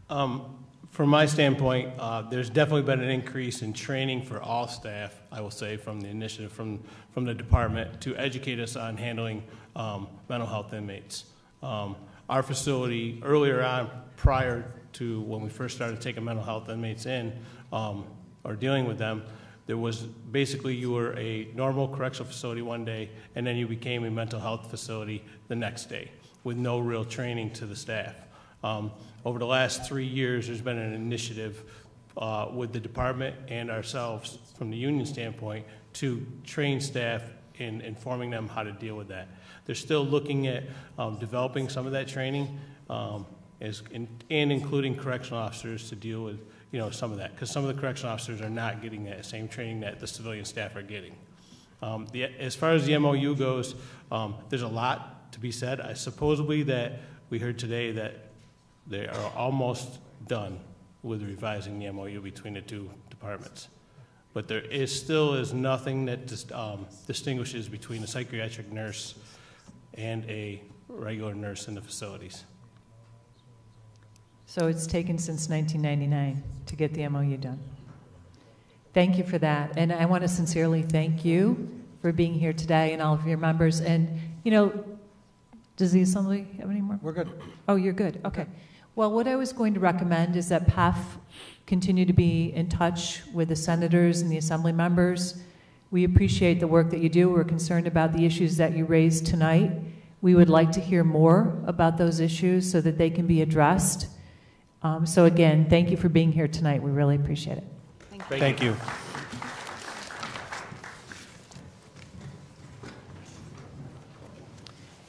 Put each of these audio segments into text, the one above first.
From my standpoint, there's definitely been an increase in training for all staff, I will say, from the initiative from the department to educate us on handling mental health inmates. Our facility, earlier on, prior to when we first started taking mental health inmates in or dealing with them, there was basically you were a normal correctional facility one day, and then you became a mental health facility the next day with no real training to the staff. Over the last 3 years, there's been an initiative with the department and ourselves from the union standpoint to train staff in informing them how to deal with that. They're still looking at developing some of that training and including correctional officers to deal with some of that, because some of the correctional officers are not getting that same training that the civilian staff are getting. As far as the MOU goes, there's a lot to be said. Supposedly that we heard today that they are almost done with revising the MOU between the two departments. But there still is nothing that distinguishes between a psychiatric nurse and a regular nurse in the facilities. So it's taken since 1999 to get the MOU done. Thank you for that. And I want to sincerely thank you for being here today and all of your members. And, does the assembly have any more? We're good. Oh, you're good. Okay. Well, what I was going to recommend is that PEF continue to be in touch with the senators and the assembly members. We appreciate the work that you do. We're concerned about the issues that you raised tonight. We would like to hear more about those issues so that they can be addressed. So again, thank you for being here tonight. We really appreciate it. Thank you.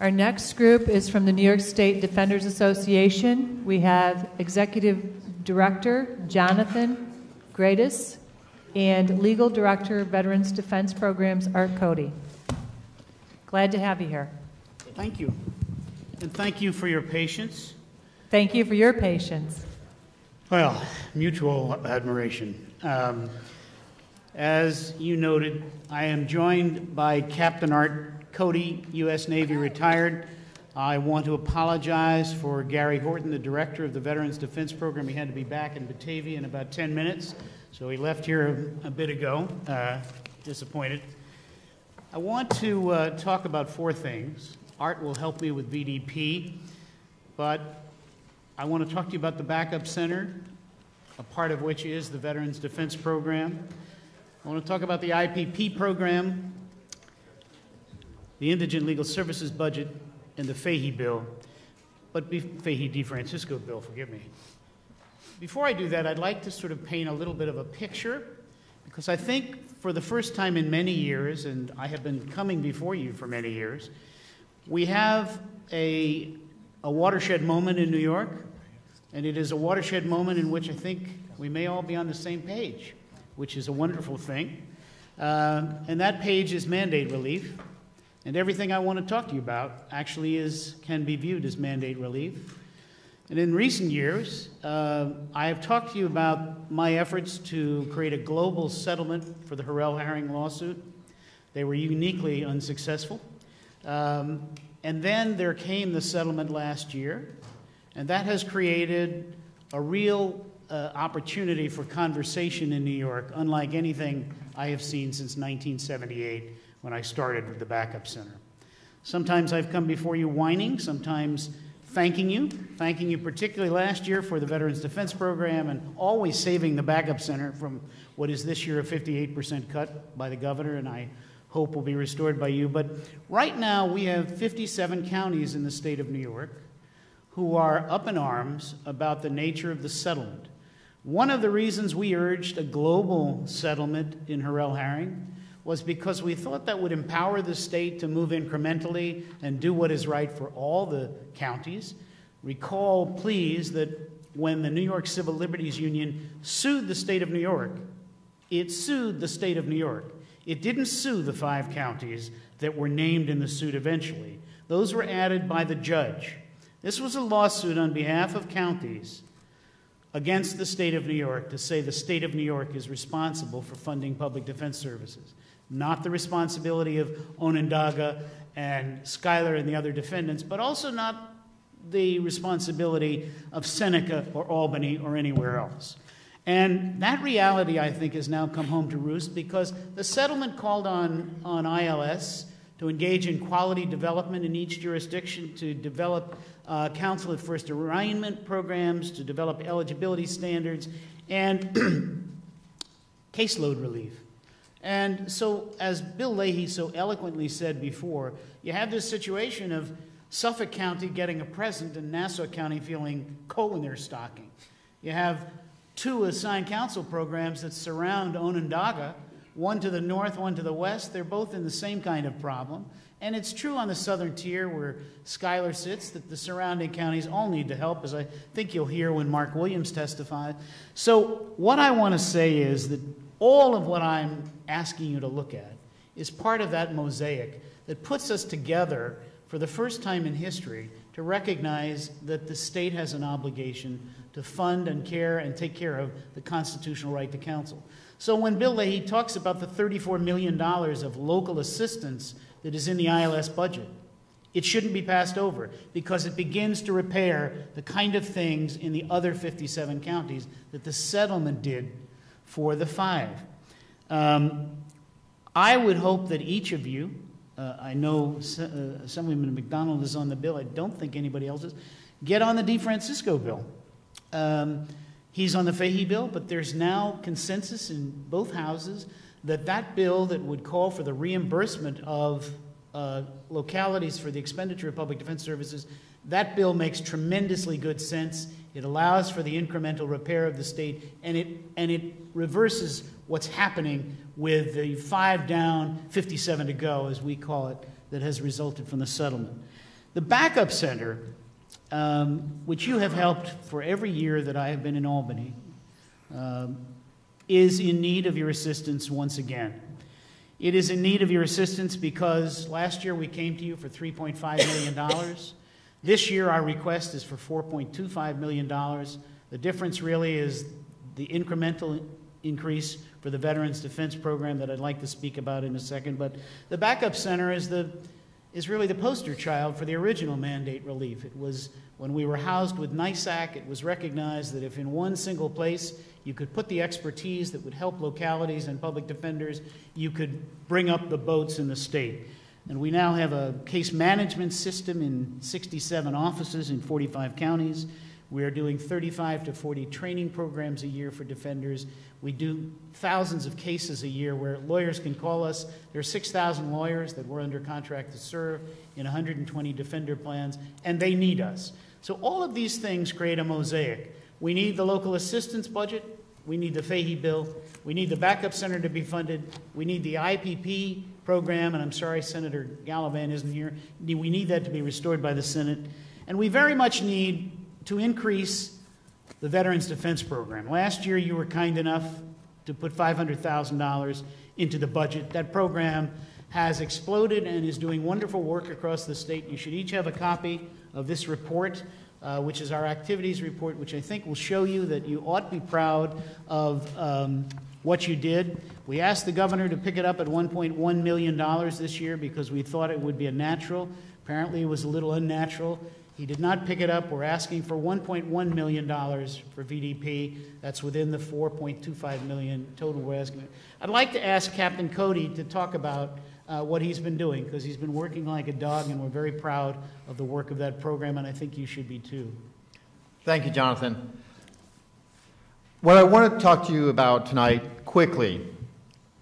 Our next group is from the New York State Defenders Association. We have Executive Director Jonathan Gradis and Legal Director Veterans Defense Programs Art Cody. Glad to have you here. Thank you. And thank you for your patience. Thank you for your patience. Well, mutual admiration. As you noted, I am joined by Captain Art Cody, U.S. Navy retired. I want to apologize for Gary Horton, the director of the Veterans Defense Program. He had to be back in Batavia in about 10 minutes, so he left here a bit ago. Disappointed. I want to talk about 4 things. Art will help me with VDP, but I want to talk to you about the Backup Center, a part of which is the Veterans Defense Program. I want to talk about the IPP program, the Indigent Legal Services budget, and the Fahey bill, Fahey DeFrancisco bill, forgive me. Before I do that, I'd like to sort of paint a little bit of a picture, because I think for the first time in many years, and I have been coming before you for many years, we have a watershed moment in New York, and it is a watershed moment in which I think we may all be on the same page, which is a wonderful thing. And that page is mandate relief. And everything I want to talk to you about actually can be viewed as mandate relief. And in recent years, I have talked to you about my efforts to create a global settlement for the Harrell Herring lawsuit. They were uniquely unsuccessful. And then there came the settlement last year, and that has created a real opportunity for conversation in New York, unlike anything I have seen since 1978. When I started with the Backup Center. Sometimes I've come before you whining, sometimes thanking you particularly last year for the Veterans Defense Program and always saving the Backup Center from what is this year a 58% cut by the governor, and I hope will be restored by you. But right now we have 57 counties in the state of New York who are up in arms about the nature of the settlement. One of the reasons we urged a global settlement in Harrell Herring was because we thought that would empower the state to move incrementally and do what is right for all the counties. Recall, please, that when the New York Civil Liberties Union sued the state of New York, it sued the state of New York. It didn't sue the 5 counties that were named in the suit eventually. Those were added by the judge. This was a lawsuit on behalf of counties against the state of New York to say the state of New York is responsible for funding public defense services. Not the responsibility of Onondaga and Schuyler and the other defendants, but also not the responsibility of Seneca or Albany or anywhere else. And that reality, I think, has now come home to roost because the settlement called on ILS to engage in quality development in each jurisdiction, to develop counsel at first arraignment programs, to develop eligibility standards, and caseload relief. And so, as Bill Leahy so eloquently said before, you have this situation of Suffolk County getting a present and Nassau County feeling coal in their stocking. You have two assigned counsel programs that surround Onondaga, one to the north, one to the west. They're both in the same kind of problem. And it's true on the southern tier where Schuyler sits that the surrounding counties all need the help, as I think you'll hear when Mark Williams testifies. So what I want to say is that all of what I'm asking you to look at is part of that mosaic that puts us together for the first time in history to recognize that the state has an obligation to fund and care and take care of the constitutional right to counsel. So when Bill Leahy talks about the $34 million of local assistance that is in the ILS budget, it shouldn't be passed over because it begins to repair the kind of things in the other 57 counties that the settlement did for the 5. I would hope that each of you, I know Assemblyman McDonald is on the bill, I don't think anybody else is, get on the DeFrancisco bill. He's on the Fahey bill, but there's now consensus in both houses that that bill that would call for the reimbursement of localities for the expenditure of public defense services, that bill makes tremendously good sense. It allows for the incremental repair of the state, and it reverses what's happening with the 5 down, 57 to go, as we call it, that has resulted from the settlement. The backup center, which you have helped for every year that I have been in Albany, is in need of your assistance once again. It is in need of your assistance because last year we came to you for $3.5 million. This year our request is for $4.25 million. The difference really is the incremental increase for the Veterans Defense Program that I'd like to speak about in a second. But the backup center is really the poster child for the original mandate relief. It was when we were housed with NISAC, it was recognized that if in one single place you could put the expertise that would help localities and public defenders, you could bring up the boats in the state. And we now have a case management system in 67 offices in 45 counties. We are doing 35 to 40 training programs a year for defenders. We do thousands of cases a year where lawyers can call us. There are 6,000 lawyers that we're under contract to serve in 120 defender plans, and they need us. So all of these things create a mosaic. We need the local assistance budget. We need the Fahey bill. We need the backup center to be funded. We need the IPP program, and I'm sorry Senator Gallivan isn't here. We need that to be restored by the Senate. And we very much need to increase the Veterans Defense Program. Last year, you were kind enough to put $500,000 into the budget. That program has exploded and is doing wonderful work across the state. You should each have a copy of this report, which is our activities report, which I think will show you that you ought to be proud of what you did. We asked the governor to pick it up at $1.1 million this year because we thought it would be a natural. Apparently, it was a little unnatural. He did not pick it up. We're asking for $1.1 million for VDP. That's within the $4.25 million total we're asking. I'd like to ask Captain Cody to talk about what he's been doing, because he's been working like a dog, and we're very proud of the work of that program, and I think you should be too. Thank you, Jonathan. What I want to talk to you about tonight quickly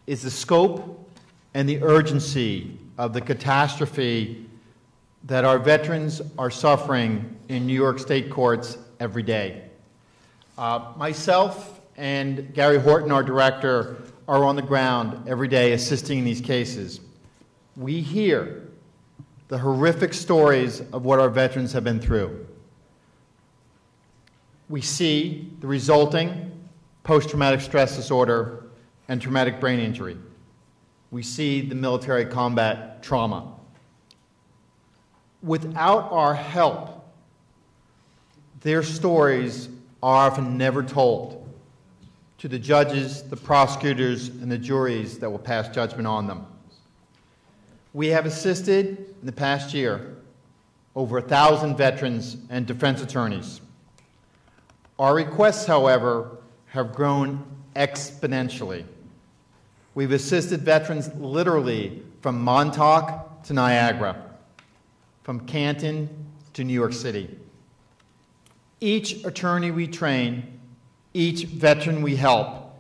is the scope and the urgency of the catastrophe that our veterans are suffering in New York State courts every day. Myself and Gary Horton, our director, are on the ground every day assisting in these cases. We hear the horrific stories of what our veterans have been through. We see the resulting post-traumatic stress disorder and traumatic brain injury. We see the military combat trauma. Without our help, their stories are often never told to the judges, the prosecutors, and the juries that will pass judgment on them. We have assisted in the past year over 1,000 veterans and defense attorneys. Our requests, however, have grown exponentially. We've assisted veterans literally from Montauk to Niagara, from Canton to New York City. Each attorney we train, each veteran we help,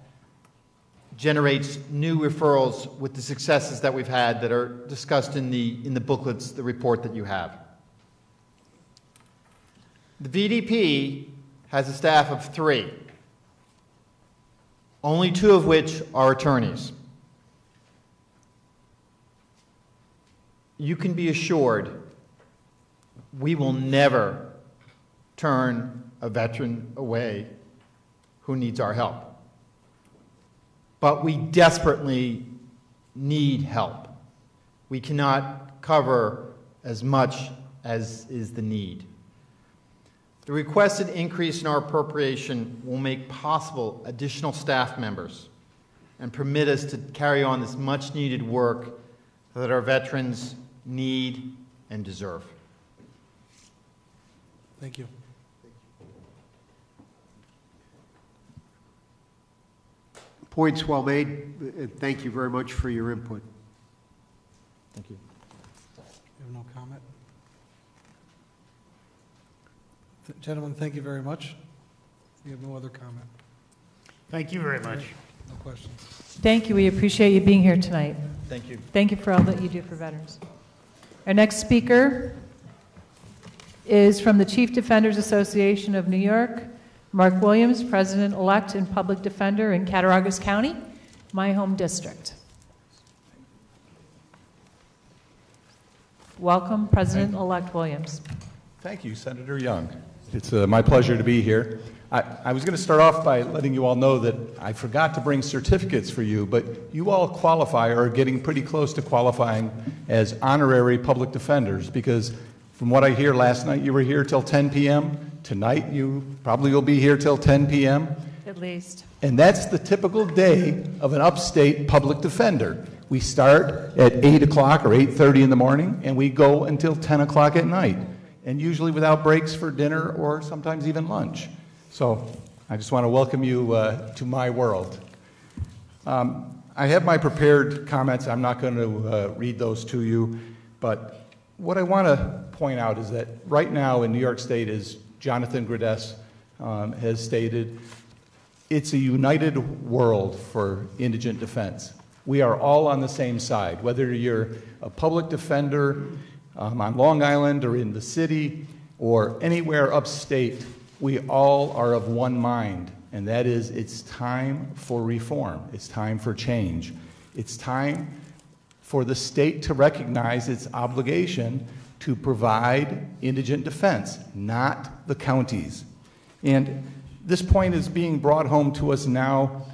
generates new referrals with the successes that we've had that are discussed in the booklets, the report that you have. The VDP has a staff of 3, only 2 of which are attorneys. You can be assured we will never turn a veteran away who needs our help. But we desperately need help. We cannot cover as much as is the need. The requested increase in our appropriation will make possible additional staff members and permit us to carry on this much-needed work that our veterans need and deserve. Thank you. Points well made, and thank you very much for your input. Thank you. You have no comment? Gentlemen, thank you very much. You have no other comment? Thank you very much. No questions. Thank you. We appreciate you being here tonight. Thank you. Thank you for all that you do for veterans. Our next speaker is from the Chief Defenders Association of New York, Mark Williams, President-elect and Public Defender in Cattaraugus County, my home district. Welcome, President-elect Williams. Thank you, Senator Young. It's my pleasure to be here. I was going to start off by letting you all know that I forgot to bring certificates for you, but you all qualify or are getting pretty close to qualifying as honorary public defenders, because from what I hear, last night you were here till 10 p.m. Tonight you probably will be here till 10 p.m. At least. And that's the typical day of an upstate public defender. We start at 8 o'clock or 8:30 in the morning, and we go until 10 o'clock at night, and usually without breaks for dinner or sometimes even lunch. So I just want to welcome you to my world. I have my prepared comments. I'm not going to read those to you, but what I want to point out is that right now in New York State, as Jonathan Gradess has stated, it's a united world for indigent defense. We are all on the same side, whether you're a public defender on Long Island or in the city or anywhere upstate. We all are of one mind, and that is it's time for reform. It's time for change. It's time for the state to recognize its obligation to provide indigent defense, not the counties. And this point is being brought home to us now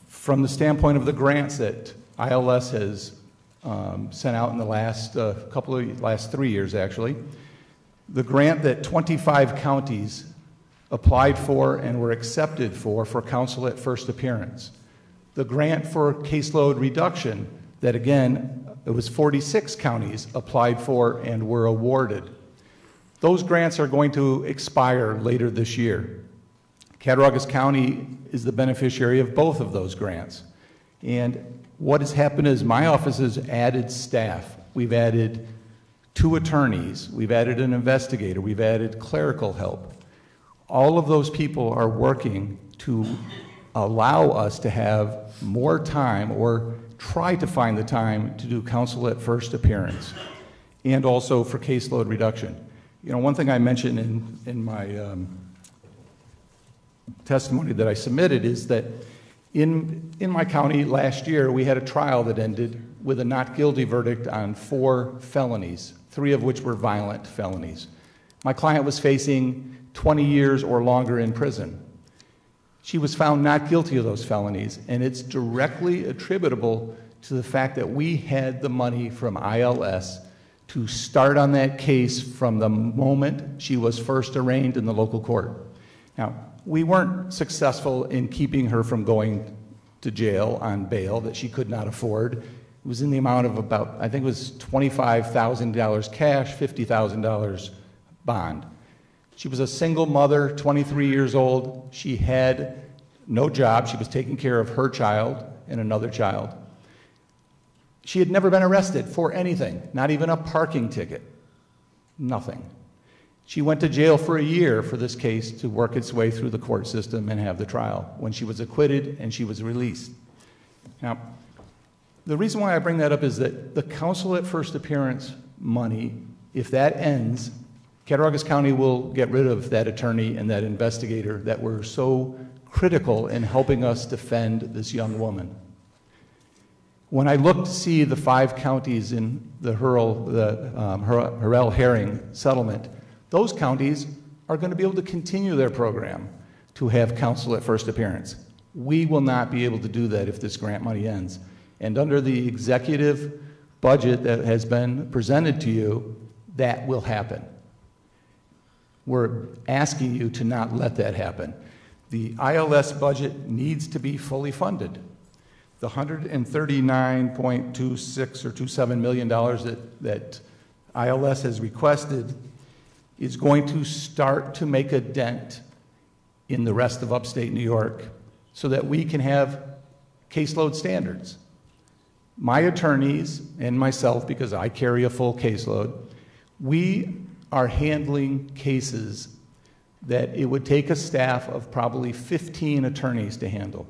from the standpoint of the grants that ILS has sent out in the last last 3 years, actually. The grant that 25 counties applied for and were accepted for counsel at first appearance. The grant for caseload reduction that, again, it was 46 counties applied for and were awarded. Those grants are going to expire later this year. Cattaraugus County is the beneficiary of both of those grants. And what has happened is my office has added staff. We've added 2 attorneys. We've added an investigator. We've added clerical help. All of those people are working to allow us to have more time, or try to find the time to do counsel at first appearance, and also for caseload reduction. You know, one thing I mentioned in my testimony that I submitted is that in my county last year, we had a trial that ended with a not guilty verdict on 4 felonies, 3 of which were violent felonies. My client was facing 20 years or longer in prison. She was found not guilty of those felonies, and it's directly attributable to the fact that we had the money from ILS to start on that case from the moment she was first arraigned in the local court. Now, we weren't successful in keeping her from going to jail on bail that she could not afford. It was in the amount of about, I think it was $25,000 cash, $50,000 bond. She was a single mother, 23 years old. She had no job. She was taking care of her child and another child. She had never been arrested for anything, not even a parking ticket, nothing. She went to jail for a year for this case to work its way through the court system and have the trial, when she was acquitted and she was released. Now, the reason why I bring that up is that the counsel at first appearance money, if that ends, Cattaraugus County will get rid of that attorney and that investigator that were so critical in helping us defend this young woman. When I looked to see the 5 counties in the Hurrell Herring settlement, those counties are going to be able to continue their program to have counsel at first appearance. We will not be able to do that if this grant money ends. And under the executive budget that has been presented to you, that will happen. We're asking you to not let that happen. The ILS budget needs to be fully funded. The $139.26 or $27 million that ILS has requested is going to start to make a dent in the rest of upstate New York so that we can have caseload standards. My attorneys and myself, because I carry a full caseload, we are handling cases that it would take a staff of probably 15 attorneys to handle.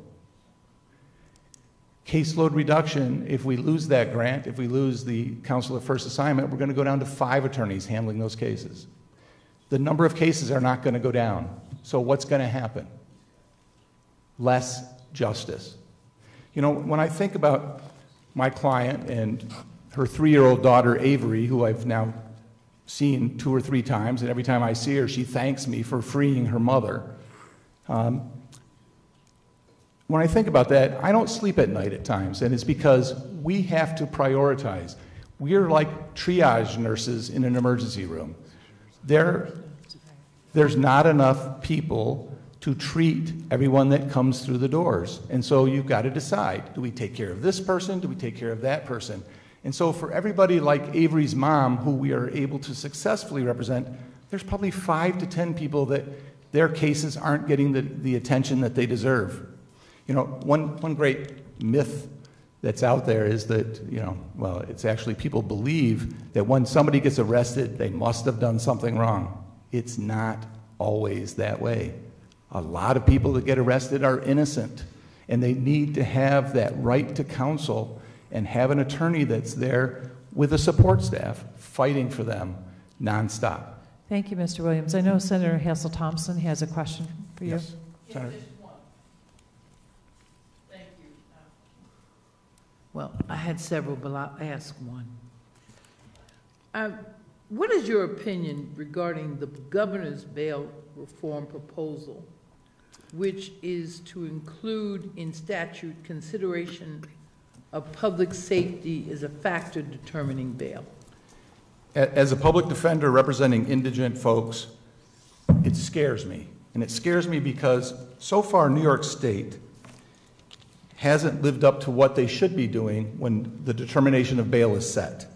Caseload reduction, if we lose that grant, if we lose the counsel at first assignment, we're going to go down to 5 attorneys handling those cases. The number of cases are not going to go down. So what's going to happen? Less justice. You know, when I think about my client and her 3-year-old daughter, Avery, who I've now seen 2 or 3 times, and every time I see her, she thanks me for freeing her mother. When I think about that, I don't sleep at night at times, and it's because we have to prioritize. We're like triage nurses in an emergency room. There's not enough people to treat everyone that comes through the doors. And so you've got to decide, do we take care of this person? Do we take care of that person? And so for everybody like Avery's mom, who we are able to successfully represent, there's probably 5 to 10 people that their cases aren't getting the attention that they deserve. You know, one great myth that's out there is that, well, it's actually people believe that when somebody gets arrested, they must have done something wrong. It's not always that way. A lot of people that get arrested are innocent, and they need to have that right to counsel and have an attorney that's there with a support staff fighting for them nonstop. Thank you, Mr. Williams. I know Senator Hassel Thompson has a question for you. Yes, Senator. Well, I had several, but I'll ask one. What is your opinion regarding the governor's bail reform proposal, which is to include in statute consideration of public safety as a factor determining bail? As a public defender representing indigent folks, it scares me. And it scares me because so far New York State hasn't lived up to what they should be doing when the determination of bail is set.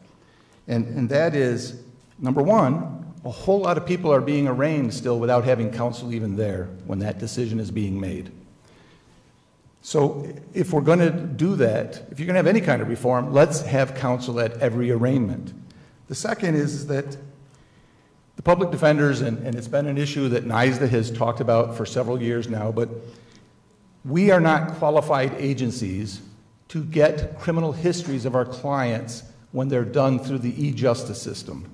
And that is, number one, a whole lot of people are being arraigned still without having counsel even there when that decision is being made. So if we're going to do that, if you're going to have any kind of reform, let's have counsel at every arraignment. The second is that the public defenders, and it's been an issue that NYSDA has talked about for several years now, but we are not qualified agencies to get criminal histories of our clients when they're done through the e-justice system.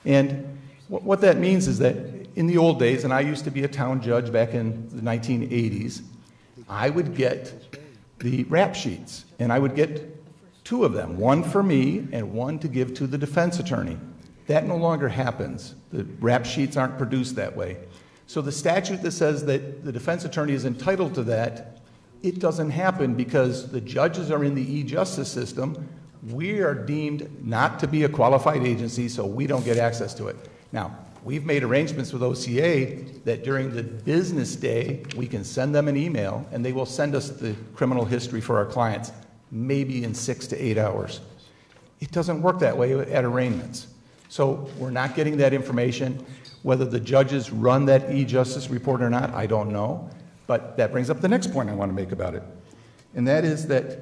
And what that means is that in the old days, and I used to be a town judge back in the 1980s, I would get the rap sheets, and I would get 2 of them, one for me and one to give to the defense attorney. That no longer happens. The rap sheets aren't produced that way. So the statute that says that the defense attorney is entitled to that, it doesn't happen because the judges are in the e-justice system. We are deemed not to be a qualified agency, so we don't get access to it. Now, we've made arrangements with OCA that during the business day, we can send them an email, and they will send us the criminal history for our clients. maybe in 6 to 8 hours. It doesn't work that way at arraignments. So we're not getting that information. Whether the judges run that e-justice report or not, I don't know. But that brings up the next point I want to make about it. And that is that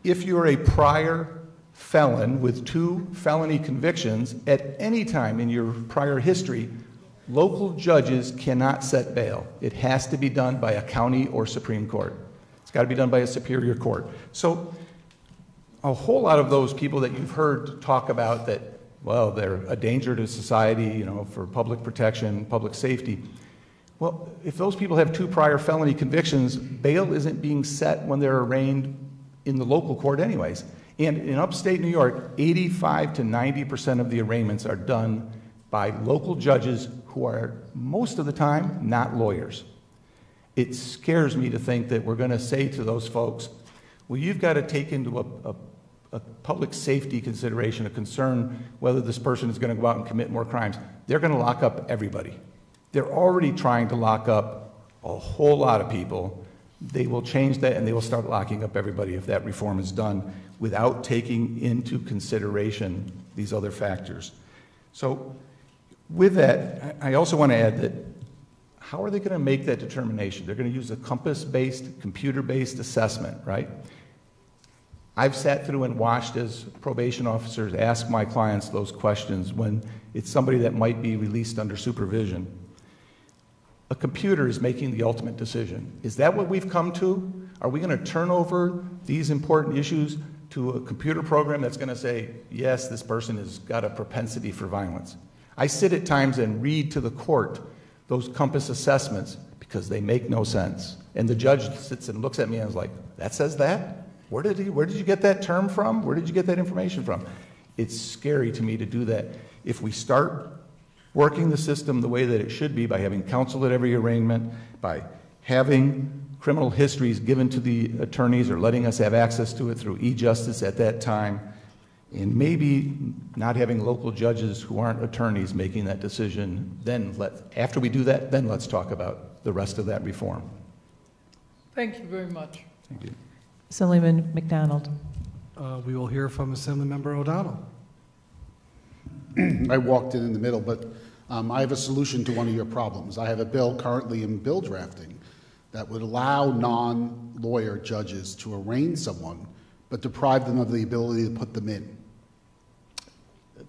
if you're a prior felon with 2 felony convictions, at any time in your prior history, local judges cannot set bail. It has to be done by a county or Supreme Court. It's got to be done by a superior court. So a whole lot of those people that you've heard talk about that, well, they're a danger to society, you know, for public protection, public safety. Well, if those people have 2 prior felony convictions, bail isn't being set when they're arraigned in the local court anyways. And in upstate New York, 85 to 90% of the arraignments are done by local judges who are, most of the time, not lawyers. It scares me to think that we're going to say to those folks, well, you've got to take into a public safety consideration, a concern whether this person is going to go out and commit more crimes. They're going to lock up everybody. They're already trying to lock up a whole lot of people. They will change that, and they will start locking up everybody if that reform is done without taking into consideration these other factors. So with that, I also want to add that how are they going to make that determination? They're going to use a compass-based, computer-based assessment, right? I've sat through and watched as probation officers ask my clients those questions when it's somebody that might be released under supervision. A computer is making the ultimate decision. Is that what we've come to? Are we going to turn over these important issues to a computer program that's going to say, yes, this person has got a propensity for violence? I sit at times and read to the court those compass assessments because they make no sense. And the judge sits and looks at me and is like, that says that? Where did you get that term from? Where did you get that information from? It's scary to me to do that. If we start working the system the way that it should be, by having counsel at every arraignment, by having criminal histories given to the attorneys or letting us have access to it through e-justice at that time, and maybe not having local judges who aren't attorneys making that decision, then after we do that, then let's talk about the rest of that reform. Thank you very much. Thank you. Assemblyman McDonald. We will hear from Assemblymember O'Donnell. I walked in the middle, but I have a solution to one of your problems. I have a bill currently in bill drafting that would allow non-lawyer judges to arraign someone, but deprive them of the ability to put them in.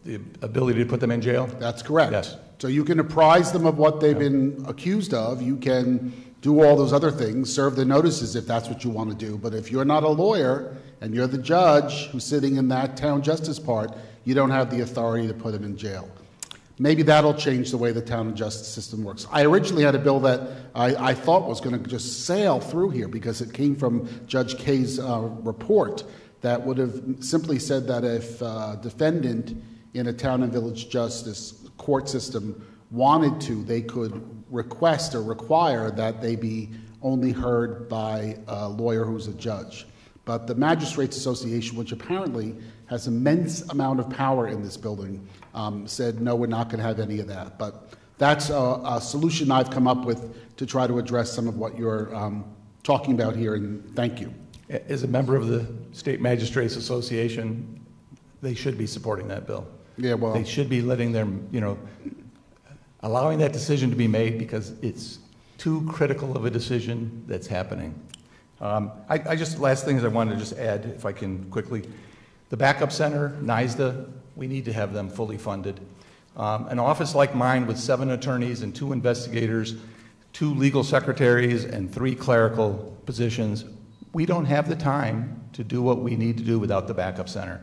The ability to put them in jail? That's correct. Yes. So you can apprise them of what they've been accused of. You can do all those other things, serve the notices if that's what you want to do. But if you're not a lawyer and you're the judge who's sitting in that town justice part, you don't have the authority to put them in jail. Maybe that'll change the way the town justice system works. I originally had a bill that I thought was going to just sail through here because it came from Judge Kaye's report that would have simply said that if a defendant in a town and village justice court system wanted to, they could request or require that they be only heard by a lawyer who's a judge. But the Magistrates Association, which apparently has immense amount of power in this building, said, no, we're not going to have any of that. But that's a solution I've come up with to try to address some of what you're talking about here, and thank you. As a member of the State Magistrates Association, they should be supporting that bill. Yeah, well, they should be letting them, allowing that decision to be made because it's too critical of a decision that's happening. Last things I wanted to just add, if I can quickly. The backup center, NYSDA, we need to have them fully funded. An office like mine with 7 attorneys and 2 investigators, 2 legal secretaries, and 3 clerical positions, we don't have the time to do what we need to do without the backup center.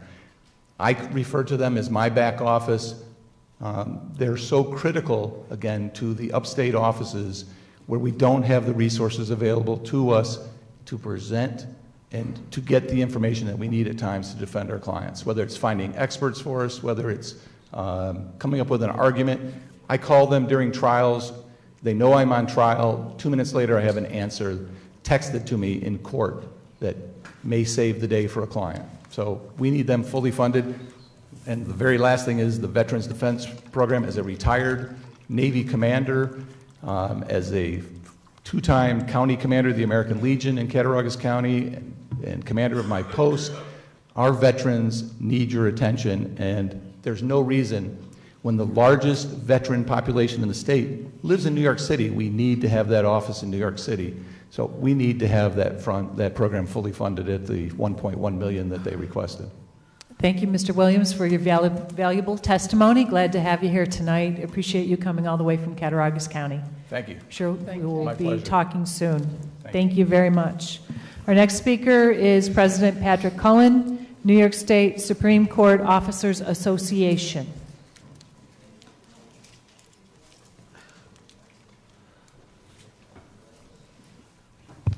I refer to them as my back office. They're so critical, again, to the upstate offices where we don't have the resources available to us to present and to get the information that we need at times to defend our clients, whether it's finding experts for us, whether it's coming up with an argument. I call them during trials. They know I'm on trial. 2 minutes later, I have an answer texted to me in court that may save the day for a client. So we need them fully funded. And the very last thing is the Veterans Defense Program. As a retired Navy commander, as a 2-time county commander of the American Legion in Cattaraugus County, and and commander of my post. Our veterans need your attention, and there's no reason, when the largest veteran population in the state lives in New York City, we need to have that office in New York City. So we need to have that program fully funded at the $1.1 million that they requested. Thank you, Mr. Williams, for your valuable testimony. Glad to have you here tonight. Appreciate you coming all the way from Cattaraugus County. Thank you. Sure, we will My be pleasure. talking soon. Thank you very much. Our next speaker is President Patrick Cullen, New York State Supreme Court Officers Association.